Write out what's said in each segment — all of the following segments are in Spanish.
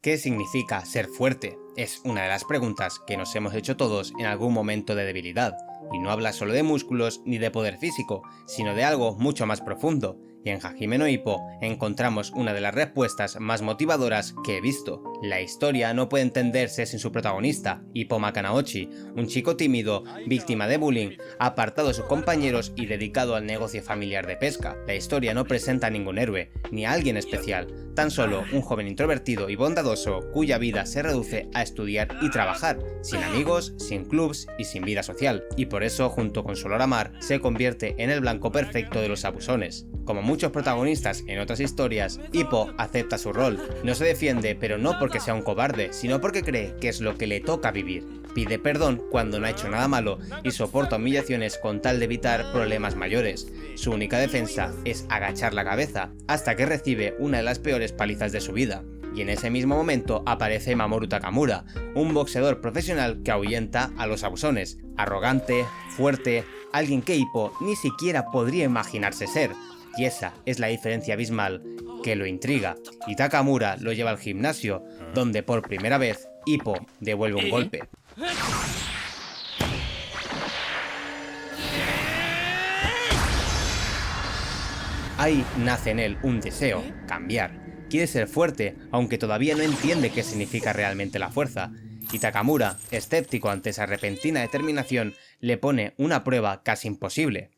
¿Qué significa ser fuerte? Es una de las preguntas que nos hemos hecho todos en algún momento de debilidad, y no habla solo de músculos ni de poder físico, sino de algo mucho más profundo, y en Hajime no Ippo encontramos una de las respuestas más motivadoras que he visto. La historia no puede entenderse sin su protagonista, Ippo Makanaochi, un chico tímido, víctima de bullying, apartado de sus compañeros y dedicado al negocio familiar de pesca. La historia no presenta a ningún héroe, ni a alguien especial, tan solo un joven introvertido y bondadoso cuya vida se reduce a estudiar y trabajar, sin amigos, sin clubs y sin vida social, y por eso, junto con su olor a mar, se convierte en el blanco perfecto de los abusones. Como muchos protagonistas en otras historias, Ippo acepta su rol, no se defiende, pero no porque sea un cobarde, sino porque cree que es lo que le toca vivir. Pide perdón cuando no ha hecho nada malo y soporta humillaciones con tal de evitar problemas mayores. Su única defensa es agachar la cabeza, hasta que recibe una de las peores palizas de su vida. Y en ese mismo momento aparece Mamoru Takamura, un boxeador profesional que ahuyenta a los abusones, arrogante, fuerte, alguien que Ippo ni siquiera podría imaginarse ser. Y esa es la diferencia abismal que lo intriga, y Takamura lo lleva al gimnasio, donde por primera vez Ippo devuelve un golpe. Ahí nace en él un deseo, cambiar. Quiere ser fuerte, aunque todavía no entiende qué significa realmente la fuerza. Y Takamura, escéptico ante esa repentina determinación, le pone una prueba casi imposible.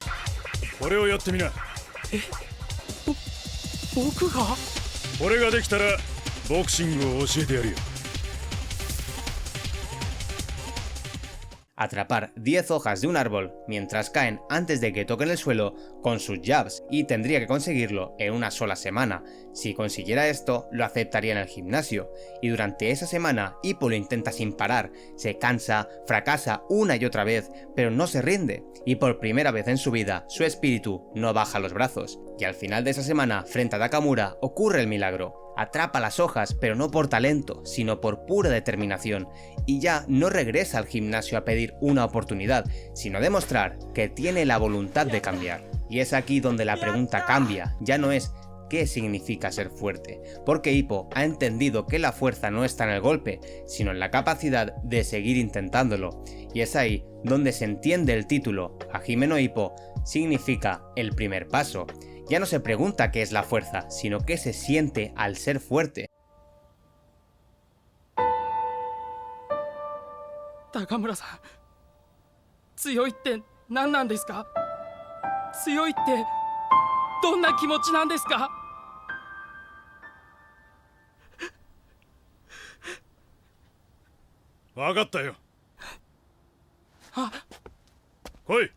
Atrapar 10 hojas de un árbol mientras caen antes de que toquen el suelo con sus jabs, y tendría que conseguirlo en una sola semana. Si consiguiera esto, lo aceptaría en el gimnasio, y durante esa semana Ippo lo intenta sin parar, se cansa, fracasa una y otra vez, pero no se rinde, y por primera vez en su vida su espíritu no baja los brazos. Y al final de esa semana, frente a Takamura, ocurre el milagro. Atrapa las hojas, pero no por talento, sino por pura determinación, y ya no regresa al gimnasio a pedir una oportunidad, sino a demostrar que tiene la voluntad de cambiar. Y es aquí donde la pregunta cambia, ya no es ¿qué significa ser fuerte?, porque Ippo ha entendido que la fuerza no está en el golpe, sino en la capacidad de seguir intentándolo. Y es ahí donde se entiende el título, Hajime no Ippo significa el primer paso. Ya no se pregunta qué es la fuerza, sino qué se siente al ser fuerte. Takamura-san, ¿tsuyoiって何なんですか? 強いってどんな気持ちなんですか? わかったよ。来い。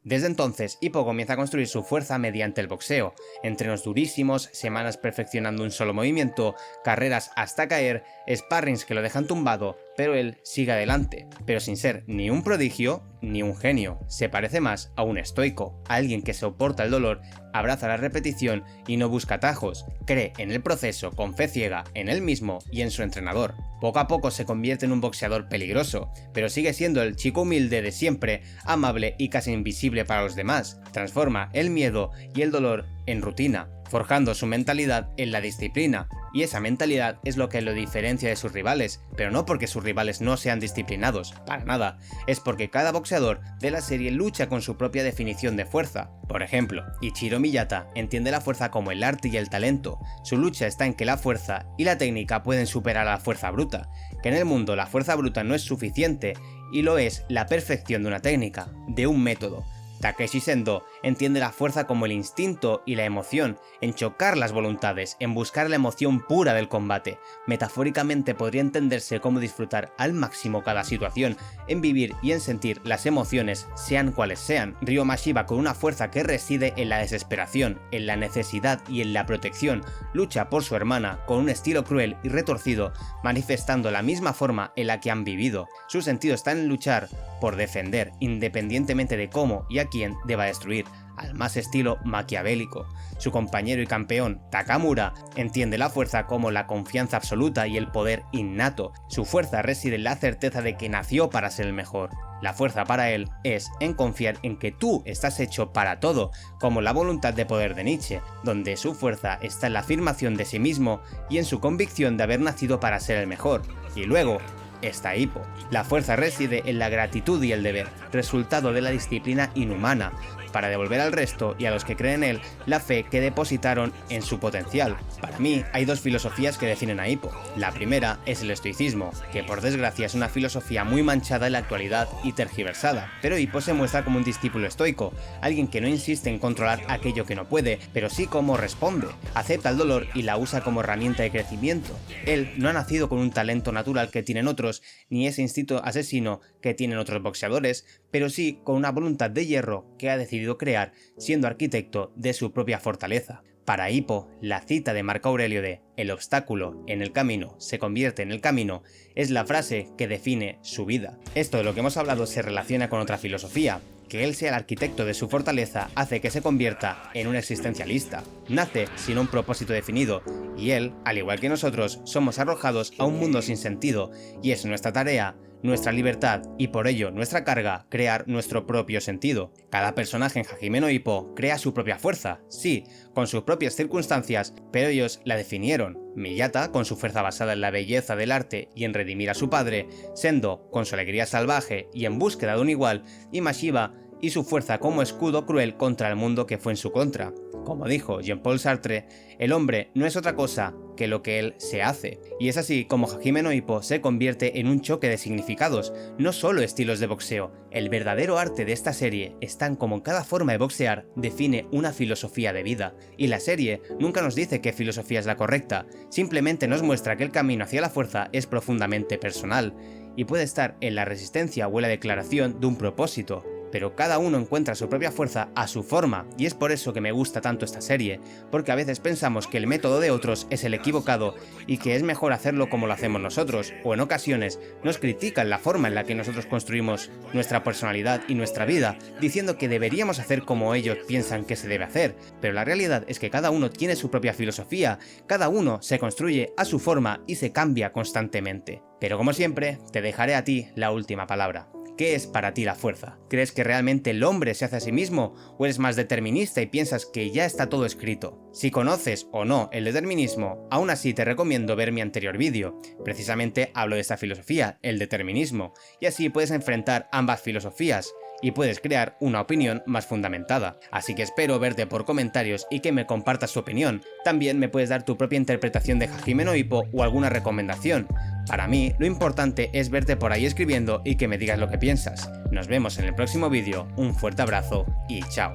Desde entonces, Ippo comienza a construir su fuerza mediante el boxeo, entrenos durísimos, semanas perfeccionando un solo movimiento, carreras hasta caer, sparrings que lo dejan tumbado, pero él sigue adelante, pero sin ser ni un prodigio ni un genio. Se parece más a un estoico, a alguien que soporta el dolor, abraza la repetición y no busca atajos, cree en el proceso con fe ciega en él mismo y en su entrenador. Poco a poco se convierte en un boxeador peligroso, pero sigue siendo el chico humilde de siempre, amable y casi invisible para los demás. Transforma el miedo y el dolor en rutina, forjando su mentalidad en la disciplina, y esa mentalidad es lo que lo diferencia de sus rivales, pero no porque sus rivales no sean disciplinados, para nada, es porque cada boxeador de la serie lucha con su propia definición de fuerza. Por ejemplo, Ichiro Miyata entiende la fuerza como el arte y el talento. Su lucha está en que la fuerza y la técnica pueden superar a la fuerza bruta, que en el mundo la fuerza bruta no es suficiente, y lo es la perfección de una técnica, de un método. Takeshi Sendo entiende la fuerza como el instinto y la emoción, en chocar las voluntades, en buscar la emoción pura del combate. Metafóricamente podría entenderse como disfrutar al máximo cada situación, en vivir y en sentir las emociones, sean cuales sean. Ryo Mashiba, con una fuerza que reside en la desesperación, en la necesidad y en la protección, lucha por su hermana con un estilo cruel y retorcido, manifestando la misma forma en la que han vivido. Su sentido está en luchar por defender, independientemente de cómo y a quién deba destruir. al más estilo maquiavélico. Su compañero y campeón, Takamura, entiende la fuerza como la confianza absoluta y el poder innato. Su fuerza reside en la certeza de que nació para ser el mejor. La fuerza para él es en confiar en que tú estás hecho para todo, como la voluntad de poder de Nietzsche, donde su fuerza está en la afirmación de sí mismo y en su convicción de haber nacido para ser el mejor. Y luego está Hippo. La fuerza reside en la gratitud y el deber, resultado de la disciplina inhumana, para devolver al resto y a los que creen en él la fe que depositaron en su potencial. Para mí hay dos filosofías que definen a Hippo. La primera es el estoicismo, que por desgracia es una filosofía muy manchada en la actualidad y tergiversada, pero Hippo se muestra como un discípulo estoico, alguien que no insiste en controlar aquello que no puede, pero sí cómo responde, acepta el dolor y la usa como herramienta de crecimiento. Él no ha nacido con un talento natural que tienen otros, ni ese instinto asesino que tienen otros boxeadores, pero sí con una voluntad de hierro que ha decidido crear siendo arquitecto de su propia fortaleza. Para Hippo, la cita de Marco Aurelio de "el obstáculo en el camino se convierte en el camino" es la frase que define su vida. Esto de lo que hemos hablado se relaciona con otra filosofía. Que él sea el arquitecto de su fortaleza hace que se convierta en un existencialista. Nace sin un propósito definido, y él, al igual que nosotros, somos arrojados a un mundo sin sentido, y es nuestra tarea, nuestra libertad y por ello nuestra carga crear nuestro propio sentido. Cada personaje en Hajime no Ippo crea su propia fuerza, sí, con sus propias circunstancias, pero ellos la definieron. Miyata con su fuerza basada en la belleza del arte y en redimir a su padre, Sendo con su alegría salvaje y en búsqueda de un igual, y Mashiba y su fuerza como escudo cruel contra el mundo que fue en su contra. Como dijo Jean-Paul Sartre, el hombre no es otra cosa que lo que él se hace. Y es así como Hajime no Ippo se convierte en un choque de significados, no solo estilos de boxeo. El verdadero arte de esta serie está en cómo cada forma de boxear define una filosofía de vida. Y la serie nunca nos dice qué filosofía es la correcta, simplemente nos muestra que el camino hacia la fuerza es profundamente personal, y puede estar en la resistencia o en la declaración de un propósito. Pero cada uno encuentra su propia fuerza a su forma, y es por eso que me gusta tanto esta serie, porque a veces pensamos que el método de otros es el equivocado y que es mejor hacerlo como lo hacemos nosotros, o en ocasiones nos critican la forma en la que nosotros construimos nuestra personalidad y nuestra vida, diciendo que deberíamos hacer como ellos piensan que se debe hacer, pero la realidad es que cada uno tiene su propia filosofía, cada uno se construye a su forma y se cambia constantemente. Pero como siempre, te dejaré a ti la última palabra. ¿Qué es para ti la fuerza? ¿Crees que realmente el hombre se hace a sí mismo o eres más determinista y piensas que ya está todo escrito? Si conoces o no el determinismo, aún así te recomiendo ver mi anterior vídeo. Precisamente hablo de esta filosofía, el determinismo, y así puedes enfrentar ambas filosofías y puedes crear una opinión más fundamentada. Así que espero verte por comentarios y que me compartas tu opinión. También me puedes dar tu propia interpretación de Hajime no Ippo o alguna recomendación. Para mí, lo importante es verte por ahí escribiendo y que me digas lo que piensas. Nos vemos en el próximo vídeo, un fuerte abrazo y chao.